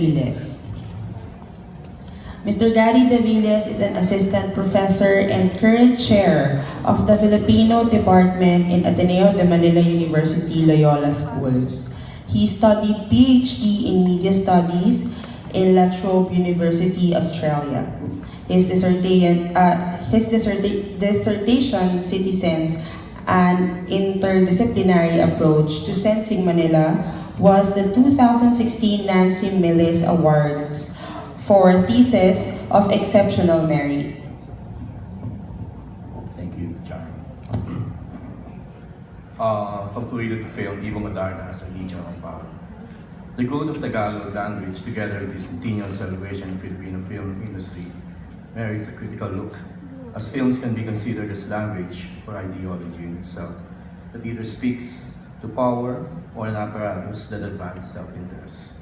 Villes. Mr. Gary De Villes is an assistant professor and current chair of the Filipino department in Ateneo de Manila University Loyola Schools. He studied PhD in Media Studies in La Trobe University, Australia. His dissertation, Citizens, an interdisciplinary approach to sensing Manila, was the 2016 Nancy Millis Awards for Thesis of Exceptional Merit. Thank you, John. From Corrido to film Ibong Adarna as a Legion of Power. The growth of Tagalog language, together with the centennial celebration of Filipino film industry, merits a critical look, as films can be considered as language or ideology in itself, that either speaks to power or an apparatus that advances self-interest.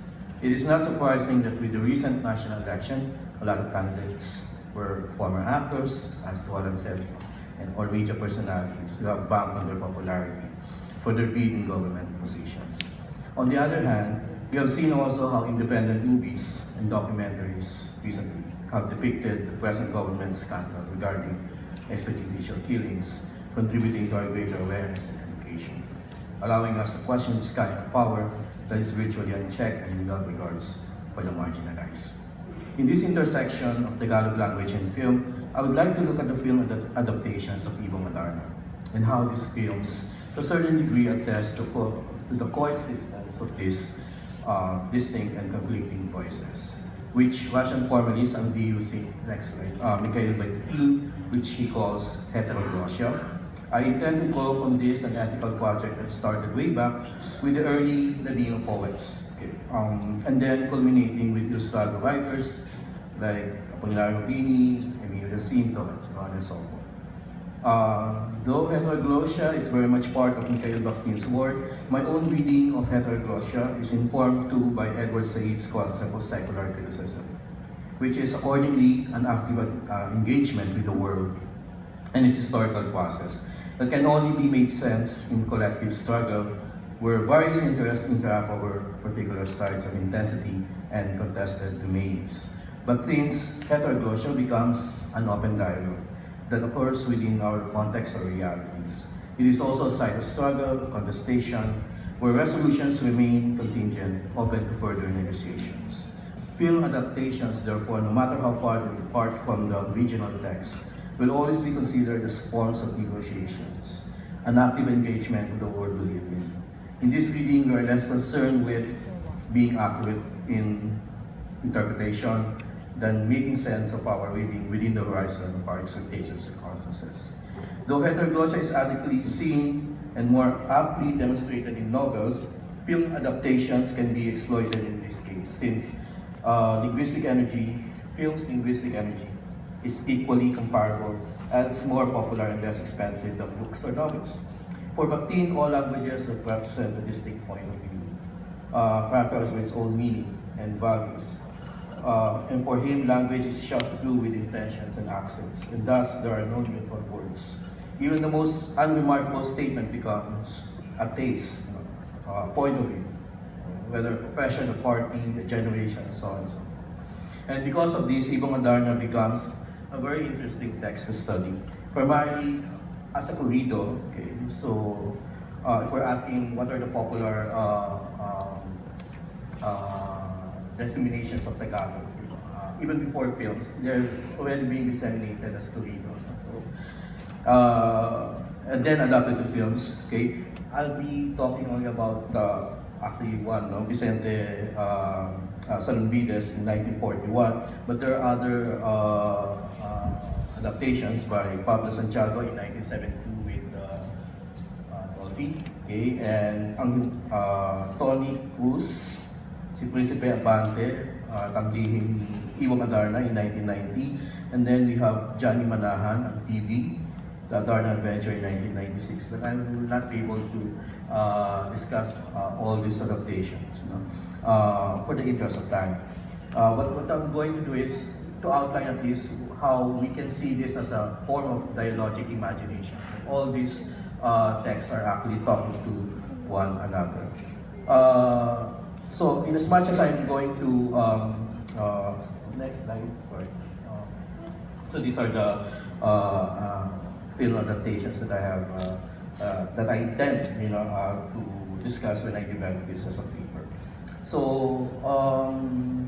It is not surprising that with the recent national election, a lot of candidates were former actors, as Roland said, or media personalities who have banked on their popularity for their bid in government positions. On the other hand, we have seen also how independent movies and documentaries recently have depicted the present government's scandal regarding extrajudicial killings, contributing to our greater awareness and education, allowing us to question this kind of power that is virtually unchecked and without regards for the marginalized. In this intersection of Tagalog language and film, I would like to look at the film adaptations of Ibong Adarna and how these films, to a certain degree, attest to the coexistence of these distinct and conflicting voices, which Russian formalists are using next slide, Mikhail Bakhtin, which he calls heteroglossia. I intend to call from this an ethical project that started way back with the early Ladino poets, okay, and then culminating with Ilustrado writers like Apolinario Bini, Emilio Jacinto, and so on and so forth. Though heteroglossia is very much part of Mikhail Bakhtin's work, my own reading of heteroglossia is informed too by Edward Said's concept of secular criticism, which is accordingly an active engagement with the world and its historical process that can only be made sense in collective struggle where various interests interact over particular sites of intensity and contested domains. But since heteroglossia becomes an open dialogue that occurs within our context or realities, it is also a site of struggle, contestation, where resolutions remain contingent, open to further negotiations. Film adaptations, therefore, no matter how far they depart from the original text, will always be considered as forms of negotiations, an active engagement with the world we live in. In this reading, we are less concerned with being accurate in interpretation than making sense of our reading within the horizon of our expectations and consciousness. Though heteroglossia is adequately seen and more aptly demonstrated in novels, film adaptations can be exploited in this case, since film's linguistic energy is equally comparable as more popular and less expensive than books or novels. For Bakhtin, all languages represent a distinct point of view, characterized by its own meaning and values. And for him, language is shot through with intentions and accents, and thus there are no neutral words. Even the most unremarkable statement becomes a taste, point of view, whether a profession, a party, a generation, and so on and so on. And because of this, Ibong Adarna becomes a very interesting text to study, primarily as a corrido. Okay, so if we're asking what are the popular disseminations of Tagalog, even before films, they're already being disseminated as corrido. So, and then adapted to films. Okay, I'll be talking only about actually one, Vicente Salumbides in 1941, but there are other adaptations by Pablo Santiago in 1972 with Dolphy, okay, and Tony Cruz, si Principe Abante, tanggihin ni Ibong Adarna in 1990, and then we have Johnny Manahan on TV, the Adarna Adventure in 1996, but I will not be able to discuss all these adaptations, for the interest of time. But what I'm going to do is to outline at least how we can see this as a form of dialogic imagination. All these texts are actually talking to one another. So, in as much as I'm going to, next slide, sorry. So these are the film adaptations that I have, that I intend, to discuss when I develop this as a paper. So,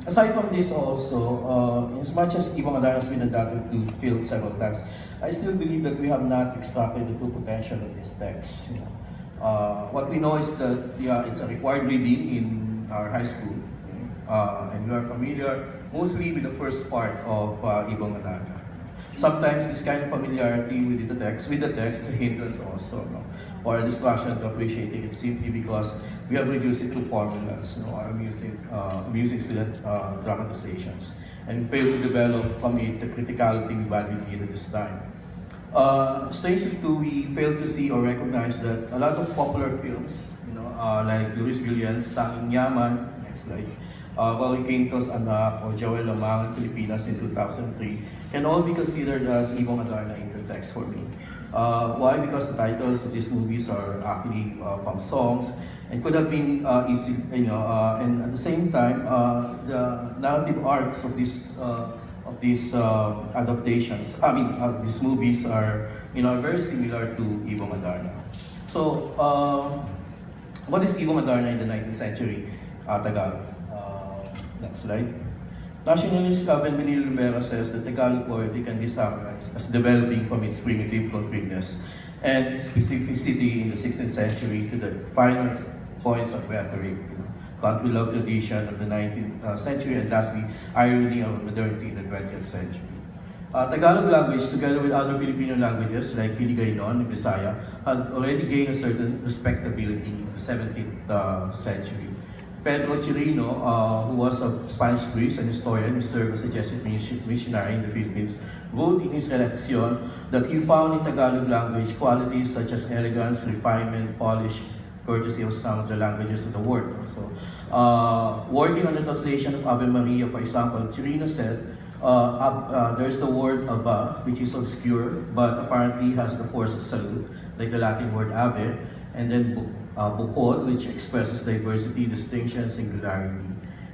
aside from this also, in as much as Ibong Adarna has been adapted to film several times, I still believe that we have not extracted the true potential of this text. What we know is that it's a required reading in our high school, and we are familiar mostly with the first part of Ibong Adarna. Sometimes this kind of familiarity with the text is a hindrance also, or a distraction to appreciating it simply because we have reduced it to formulas, or amusing student dramatizations, and fail to develop from it the criticality we badly need at this time. Strangely too, we fail to see or recognize that a lot of popular films, like Luis Villan's Tanging Yaman, next slide, Quinto's Anak, or Joel Lamang, Filipinas in 2003, can all be considered as Ibong Adarna intertext for me. Why? Because the titles of these movies are actually from songs and could have been easy, and at the same time, the narrative arcs of these adaptations, these movies are, very similar to Ibong Adarna. So, what is Ibong Adarna in the 19th century Tagalog? Next slide. Nationalist Bienvenido Lumbera says that Tagalog poetry can be summarized as developing from its primitive concreteness and specificity in the 16th century to the finer points of rhetoric, country love tradition of the 19th century, and lastly, irony of modernity in the 20th century. Tagalog language, together with other Filipino languages like Hiligaynon and Bisaya, had already gained a certain respectability in the 17th century. Pedro Chirino, who was of Spanish Greece, an historian who served as a Jesuit missionary in the Philippines, wrote in his Interseksyon that he found in Tagalog language qualities such as elegance, refinement, polish, courtesy of some of the languages of the world. So, working on the translation of Ave Maria, for example, Chirino said, there's the word Aba, which is obscure, but apparently has the force of salute, like the Latin word Ave, and then Bukod, which expresses diversity, distinction, singularity.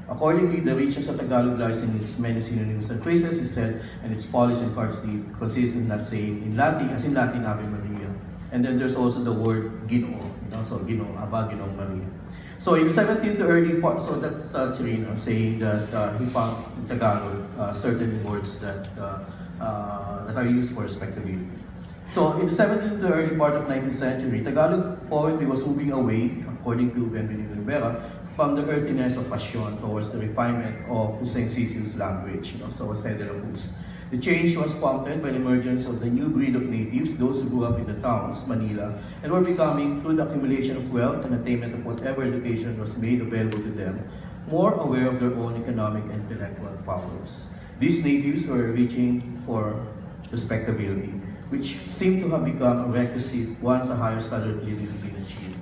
Accordingly, the richness of Tagalog lies in its many synonyms and phrases, he said, and its polish and courtesy consists in not saying in Latin, as in Latin Ave Maria. And then there's also the word Ginoo, so Ginoo, Aba, Ginoo Maria. So in the 17th to early part, so that's Chirino saying that he found in Tagalog certain words that are used for respectability. So in the 17th to early part of 19th century, Tagalog poetry was moving away, according to Bienvenido Lumbera, from the earthiness of passion towards the refinement of Hussein Sisiu's language, so Jose de la Cruz. The change was prompted by the emergence of the new breed of natives, those who grew up in the towns, Manila, and were becoming, through the accumulation of wealth and attainment of whatever education was made available to them, more aware of their own economic and intellectual powers. These natives were reaching for respectability, which seemed to have become a requisite once a higher standard of living had been achieved.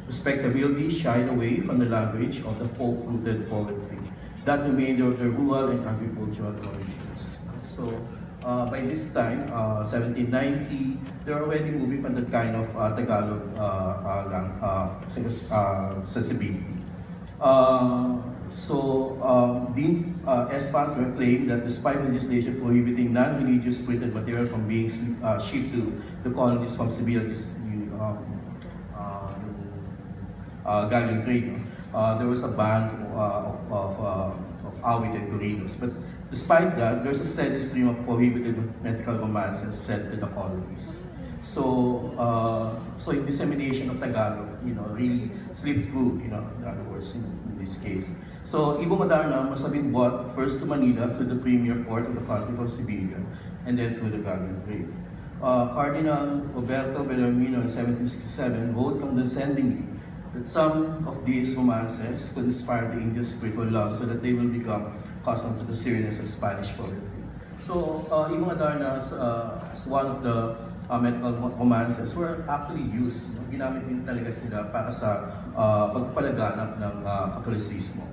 Respectability shied away from the language of the folk-rooted poetry, that remainder of the rural and agricultural origins. So, by this time, 1790, they were already moving from that kind of Tagalog sensibility. Dean Espans claimed that despite legislation prohibiting non-religious printed material from being shipped to the colonies from Seville, galleon trade, there was a ban of awit and corridos. But despite that, there's a steady stream of prohibited medical romances sent to the colonies. So in dissemination of Tagalog, really slipped through, in other words, in this case. So Ibong Adarna must have been brought first to Manila through the premier port of the country from Sevilla, and then through the galleon trade. Cardinal Roberto Bellarmino in 1767 wrote condescendingly that some of these romances could inspire the Indians' spiritual love so that they will become accustomed to the seriousness of Spanish poetry. So Ibong Adarna as one of the medical romances were actually used. Ginamit din talaga sila para sa pagpalaganap ng Katolisismo.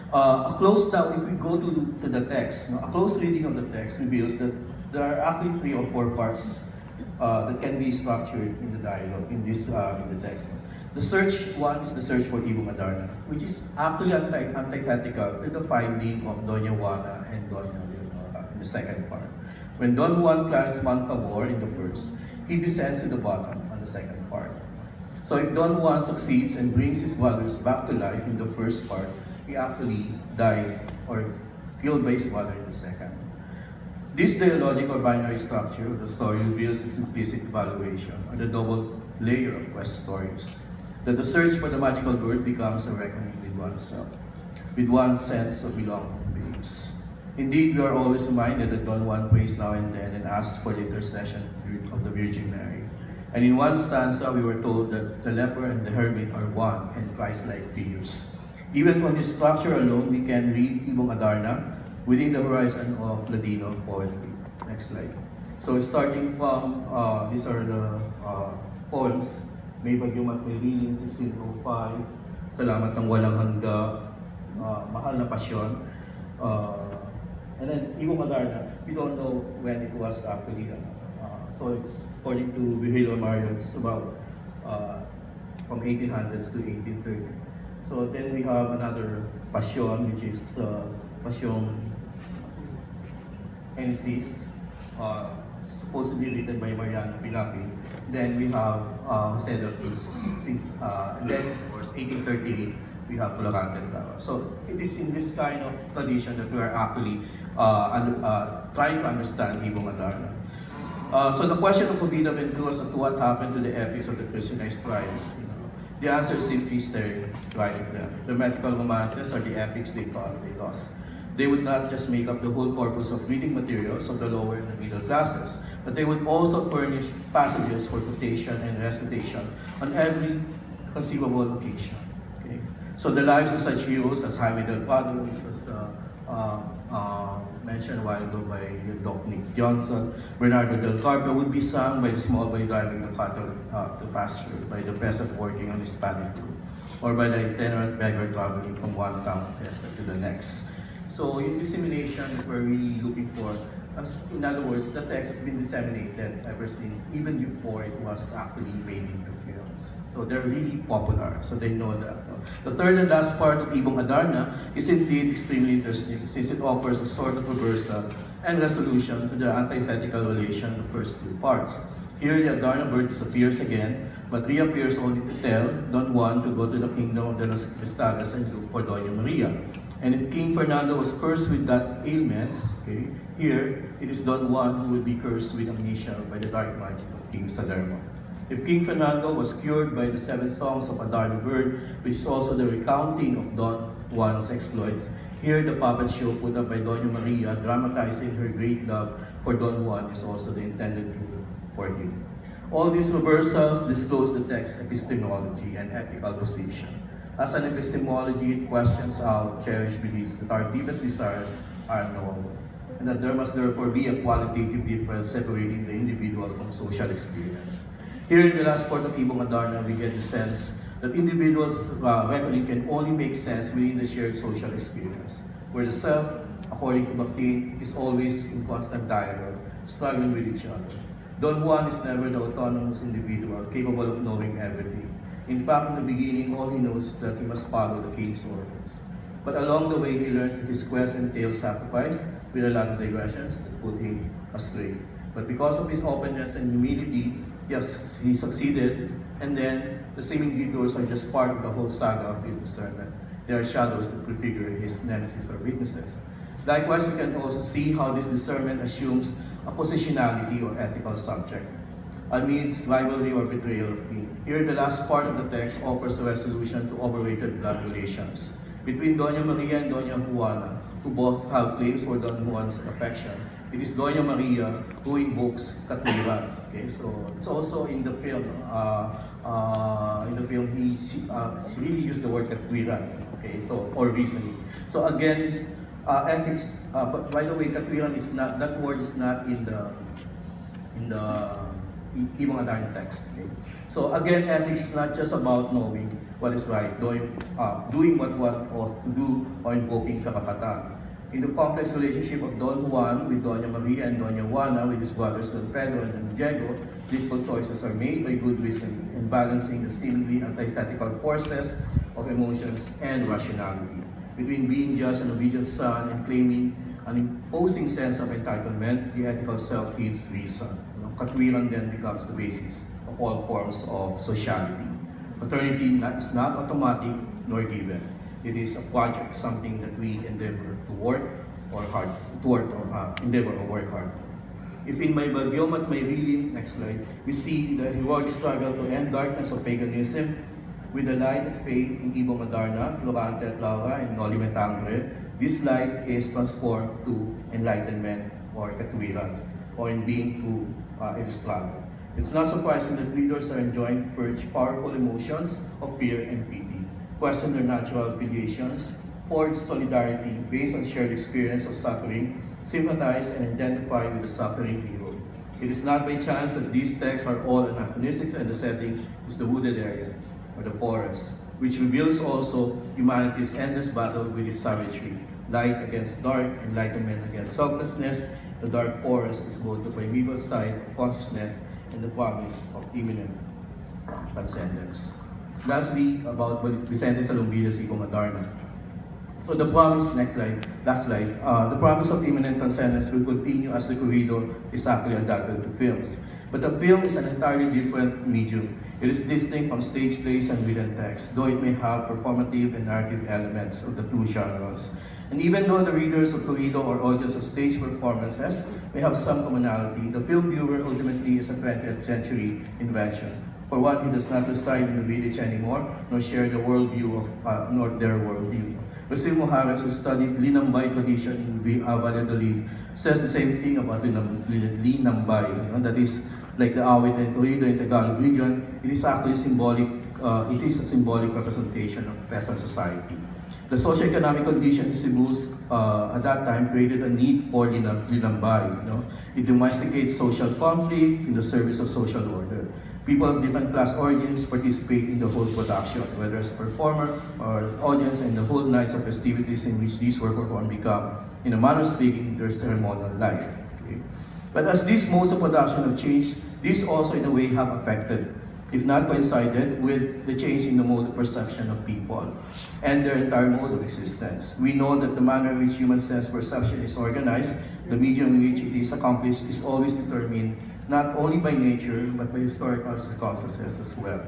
If we go to the text, a close reading of the text reveals that there are actually 3 or 4 parts that can be structured in the dialogue, in the text. The search one is the search for Ibong Adarna, which is actually antithetical to the finding of Doña Juana and Doña Leonora in the second part. When Don Juan climbs Mount Tabor in the first, he descends to the bottom on the second part. So if Don Juan succeeds and brings his brothers back to life in the first part, he actually died or killed by his brother in the second. This dialogic or binary structure of the story reveals its implicit evaluation, or the double layer of quest stories, that the search for the magical word becomes a reckoning with oneself, with one's sense of belonging and beliefs. Indeed, we are always reminded that Don Juan prays now and then and asks for the intercession of the Virgin Mary. And in one stanza, we were told that the leper and the hermit are one and Christ-like figures. Even from this structure alone, we can read Ibong Adarna within the horizon of Ladino poetry. Next slide. So starting from, these are the poems, May Bagyong at May Liling, 1605, Salamat ng Walang Hangga, Mahal na Pasyon, and then Ibong Adarna, we don't know when it was actually, so it's according to Virgilio Mario, it's about from 1800s to 1830. So then we have another Pasyon, which is Pasyon Genesis, supposedly written by Mariano Pilapi. Then we have Jose del Cruz, and then of course 1838 we have Florante Flava. So it is in this kind of tradition that we are actually trying to understand Ibong Adarna. So the question of Oviedo and Cruz as to what happened to the epics of the Christianized tribes, the answer is simply staring right at them. The mythical romances are the epics they thought they lost. They would not just make up the whole corpus of reading materials of the lower and the middle classes, but they would also furnish passages for quotation and recitation on every conceivable occasion. Okay? So the lives of such heroes as Jaime del Padre, which was mentioned a while ago by Doc Nick Tiongson, Bernardo del Carpio, would be sung by the small boy driving the cattle to pasture, by the peasant working on his paddy field, or by the itinerant beggar traveling from one town to the next. So in dissemination that we're really looking for, in other words, the text has been disseminated ever since, even before it was actually made into films. So they're really popular, so they know that. The third and last part of Ibong Adarna is indeed extremely interesting, since it offers a sort of reversal and resolution to the antithetical relation of the first two parts. Here the Adarna bird disappears again, but reappears only to tell Don Juan to go to the kingdom of the Vestadas and look for Doña Maria. And if King Fernando was cursed with that ailment, okay, here it is Don Juan who would be cursed with amnesia by the dark magic of King Salerno. If King Fernando was cured by the 7 songs of Adarna bird, which is also the recounting of Don Juan's exploits, here the puppet show put up by Doña Maria, dramatizing her great love for Don Juan, is also the intended cure for him. All these reversals disclose the text's epistemology and ethical position. As an epistemology, it questions out cherished beliefs that our deepest desires are unknowable, and that there must therefore be a qualitative difference separating the individual from social experience. Here in the last part of Ibong Adarna, we get the sense that individuals' reckoning can only make sense within the shared social experience, where the self, according to Bakhtin, is always in constant dialogue, struggling with each other. Don Juan is never the autonomous individual capable of knowing everything. In fact, in the beginning, all he knows is that he must follow the king's orders. But along the way, he learns that his quest entails sacrifice with a lot of digressions that put him astray. But because of his openness and humility, he succeeded, and then the seeming detours are just part of the whole saga of his discernment. They are shadows that prefigure his nemesis or weaknesses. Likewise, we can also see how this discernment assumes a positionality or ethical subject amidst rivalry or betrayal of king. Here, the last part of the text offers a resolution to overrated blood relations between Doña Maria and Doña Juana, who both have claims for Don Juan's affection. It is Doña Maria who invokes katwiran. Okay, so it's also in the film. She really used the word katwiran. Okay, so or reasoning. So again, ethics. But by the way, katwiran is not, that word is not in the Ibong Adarna text. Okay? So again, ethics is not just about knowing what is right, doing what one ought to do, or invoking karapatan. In the complex relationship of Don Juan with Doña Maria and Doña Juana with his brothers Don Pedro and Don Diego, difficult choices are made by good reason in balancing the seemingly antithetical forces of emotions and rationality. Between being just an obedient son and claiming an imposing sense of entitlement, the ethical self needs reason. Katwiran then becomes the basis of all forms of sociality. Paternity is not automatic nor given. It is a project, something that we endeavor to work or hard toward, or endeavor or work hard. If in my Idiom at my reeling, next slide, we see the heroic struggle to end darkness of paganism with the light of faith in Ibong Adarna, Florante at Laura, and Noli Me Tangere. This light is transformed to enlightenment or katwiran, or in being to a struggle. It's not surprising that readers are enjoined to purge powerful emotions of fear and pity, question their natural affiliations, forge solidarity based on shared experience of suffering, sympathize and identify with the suffering hero. It is not by chance that these texts are all anachronistic and the setting is the wooded area, or the forest, which reveals also humanity's endless battle with its savagery, light against dark, enlightenment against selflessness. The dark forest is both the primeval side of consciousness and the promise of imminent transcendence. Lastly, about Vicente Salumbida's Ibong Adarna. So the promise, next slide, last slide, the promise of imminent transcendence will continue as the Corrido is actually adapted to films. But the film is an entirely different medium. It is distinct from stage plays and written text, though it may have performative and narrative elements of the two genres. And even though the readers of Corrido or audience of stage performances may have some commonality, the film viewer ultimately is a 20th century invention. For one, he does not reside in the village anymore, nor share the worldview of, nor their worldview. Basil Mojaves, who studied Linambay tradition in Valladolid, says the same thing about Linambay, that is like the awit and Corrido in Tagalog region. It is actually symbolic. It is a symbolic representation of peasant society. The socioeconomic conditions in Cebu at that time created a need for Linambay. It domesticates social conflict in the service of social order. People of different class origins participate in the whole production, whether as a performer or audience, and the whole nights of festivities in which these were performed become, in a manner of speaking, their ceremonial life. Okay? But as these modes of production have changed, these also in a way have affected, if not coincided, with the change in the mode of perception of people and their entire mode of existence. We know that the manner in which human sense perception is organized, the medium in which it is accomplished, is always determined not only by nature, but by historical circumstances as well.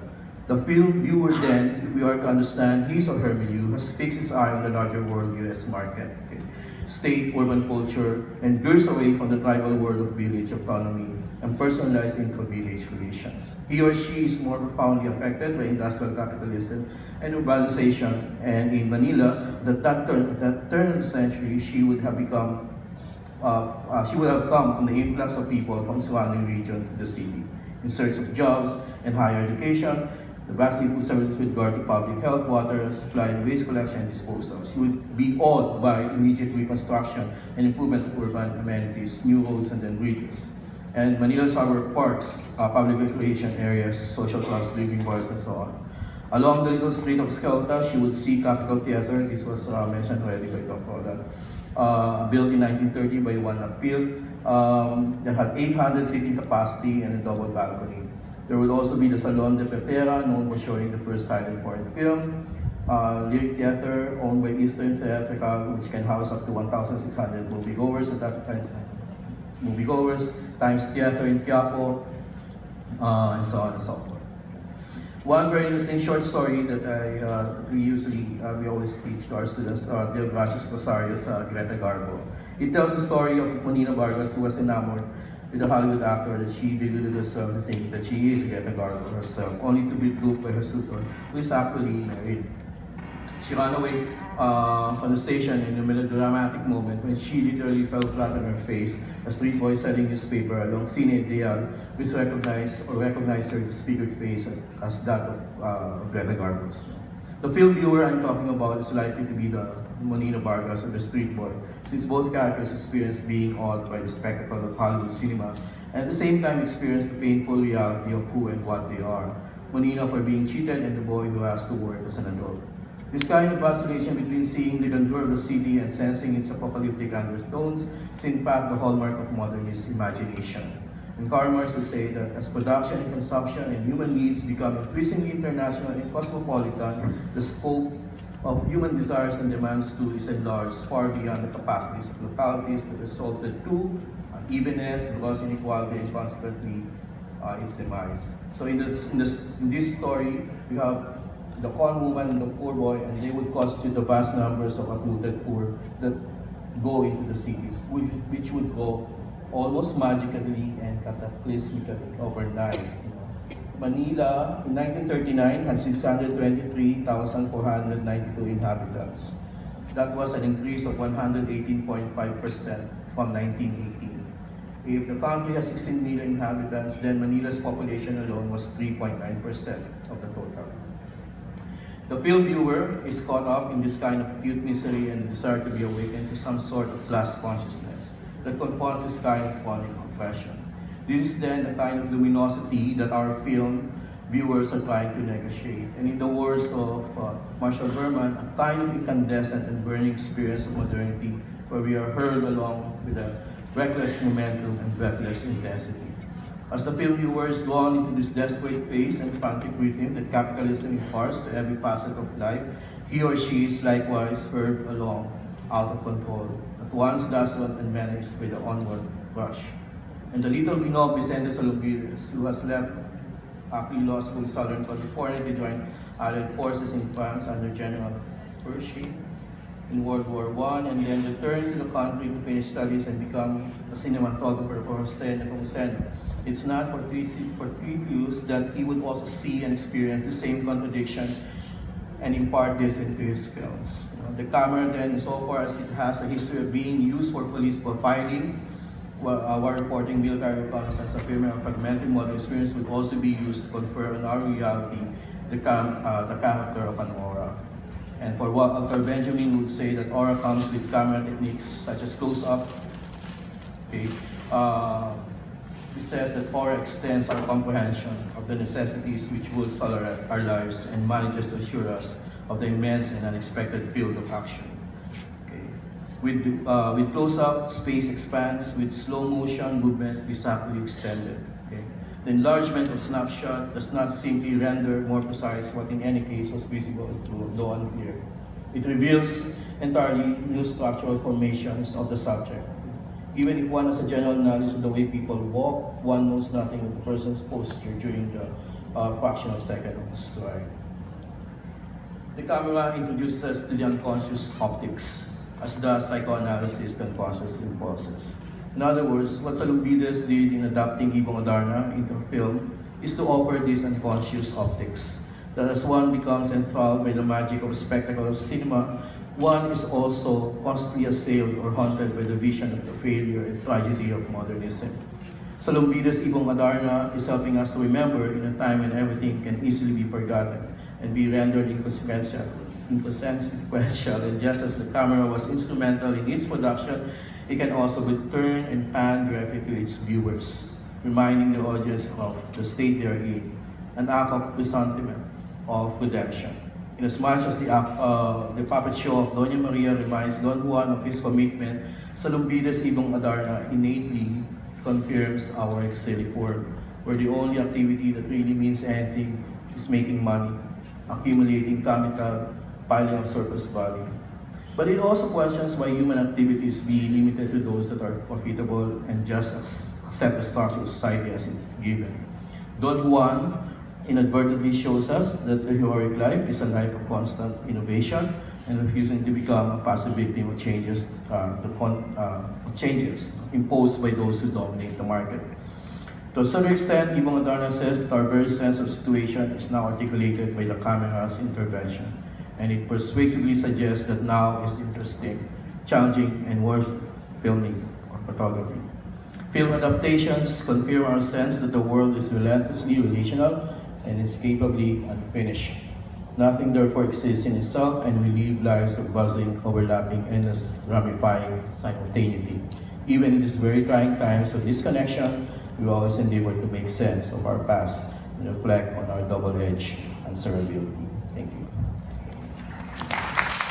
The film viewer then, if we are to understand his or her milieu, has fixed his eye on the larger world US market, okay? State, urban culture, and veers away from the tribal world of village autonomy and personalized intra-village relations. He or she is more profoundly affected by industrial capitalism and urbanization, and in Manila, at that turn of the century, she would have come from the influx of people from the surrounding region to the city in search of jobs and higher education, the vastly food services with regard to public health, water, supply, and waste collection and disposal. She would be awed by immediate reconstruction and improvement of urban amenities, new roads, and then bridges. And Manila's harbor parks, public recreation areas, social clubs, living bars, and so on. Along the little street of Escalta, she would see Capitol Theater. This was mentioned already by Dr. Roland. Built in 1930 by one appeal that had 800 seating capacity and a double balcony. There would also be the Salon de Pepera, known for showing the first silent foreign film. Lyric Theater, owned by Eastern Theatrical, which can house up to 1,600 moviegoers at that time. Moviegoers, Times Theater in Quiapo, and so on and so forth. One very interesting short story that we always teach to our students, Del Gracias Rosario's Greta Garbo. It tells the story of Monina Vargas, who was enamored with a Hollywood actor that she deluded herself to think that she is Greta Garbo herself, only to be duped by her suitor, who is actually married. She ran away from the station in a melodramatic moment when she literally fell flat on her face, a street boy selling newspaper along Cine Adarna, which recognized her disfigured face as that of Greta Garbo's. The film viewer I'm talking about is likely to be the Monina Vargas or the street boy, since both characters experience being awed by the spectacle of Hollywood cinema, and at the same time experience the painful reality of who and what they are. Monina for being cheated, and the boy who has to work as an adult. This kind of vacillation between seeing the grandeur of the city and sensing its apocalyptic undertones is in fact the hallmark of modernist imagination. And Karl Marx would say that as production and consumption and human needs become increasingly international and cosmopolitan, the scope of human desires and demands too is enlarged far beyond the capacities of localities that resulted to unevenness, loss, inequality, and consequently its demise. So in this story, we have the corn woman and the poor boy, and they would constitute the vast numbers of uprooted poor that go into the cities, which would go almost magically and cataclysmically overnight. Manila in 1939 had 623,492 inhabitants. That was an increase of 118.5% from 1918. If the country has 16 million inhabitants, then Manila's population alone was 3.9% of the total. The film viewer is caught up in this kind of acute misery and desire to be awakened to some sort of class consciousness that confronts this kind of phonic confession. This is then the kind of luminosity that our film viewers are trying to negotiate. And in the words of Marshall Berman, a kind of incandescent and burning experience of modernity where we are hurled along with a reckless momentum and breathless intensity. As the film viewer is drawn into this desperate pace and frantic rhythm that capitalism imparts to every facet of life, he or she is likewise hurled along, out of control, at once dazzled and menaced by the onward rush. And the little we know of Vicente Salubires, who has left Akli Law School Southern California to join Allied forces in France under General Pershing in World War I, and then returned to the country to finish studies and become a cinematographer for Jose Nepomuceno. It's not for three views that he would also see and experience the same contradiction and impart this into his films. The camera then, so far as it has a history of being used for police profiling, while reporting military reconnaissance, affirming a fragmented modern experience would also be used to confer on our reality the character of an aura. And for what Dr. Benjamin would say, that aura comes with camera techniques such as close-up. Okay. He says that aura extends our comprehension of the necessities which will tolerate our lives and manages to assure us of the immense and unexpected field of action. Okay. With close-up, space expands. With slow motion, movement is actually extended. Okay. The enlargement of snapshot does not simply render more precise what in any case was visible though unclear. It reveals entirely new structural formations of the subject. Even if one has a general knowledge of the way people walk, one knows nothing of the person's posture during the fractional second of the story. The camera introduces us to the unconscious optics, as does psychoanalysis and processing process. In other words, what Salumbides did in adapting Ibong Adarna into film is to offer these unconscious optics, that as one becomes enthralled by the magic of a spectacle of cinema, one is also constantly assailed or haunted by the vision of the failure and tragedy of modernism. Salumbides' Ibong Adarna is helping us to remember in a time when everything can easily be forgotten and be rendered inconsequential, and just as the camera was instrumental in its production, it can also be turned and panned directly to its viewers, reminding the audience of the state they are in, an act of presentiment of redemption. Inasmuch as the puppet show of Doña Maria reminds Don Juan of his commitment, Salumbides' Ibong Adarna innately confirms our exilic world, where the only activity that really means anything is making money, accumulating capital, piling up surplus value. But it also questions why human activities be limited to those that are profitable and just accept the structure of society as it's given. Don Juan inadvertently shows us that the heroic life is a life of constant innovation and refusing to become a passive victim of changes imposed by those who dominate the market. To a certain extent, Ibong Adarna says that our very sense of situation is now articulated by the camera's intervention, and it persuasively suggests that now is interesting, challenging, and worth filming or photography. Film adaptations confirm our sense that the world is relentlessly relational and inescapably unfinished. Nothing therefore exists in itself, and we live lives of buzzing, overlapping, endless ramifying simultaneity. Even in these very trying times of disconnection, we always endeavor to make sense of our past and reflect on our double-edged uncertainty.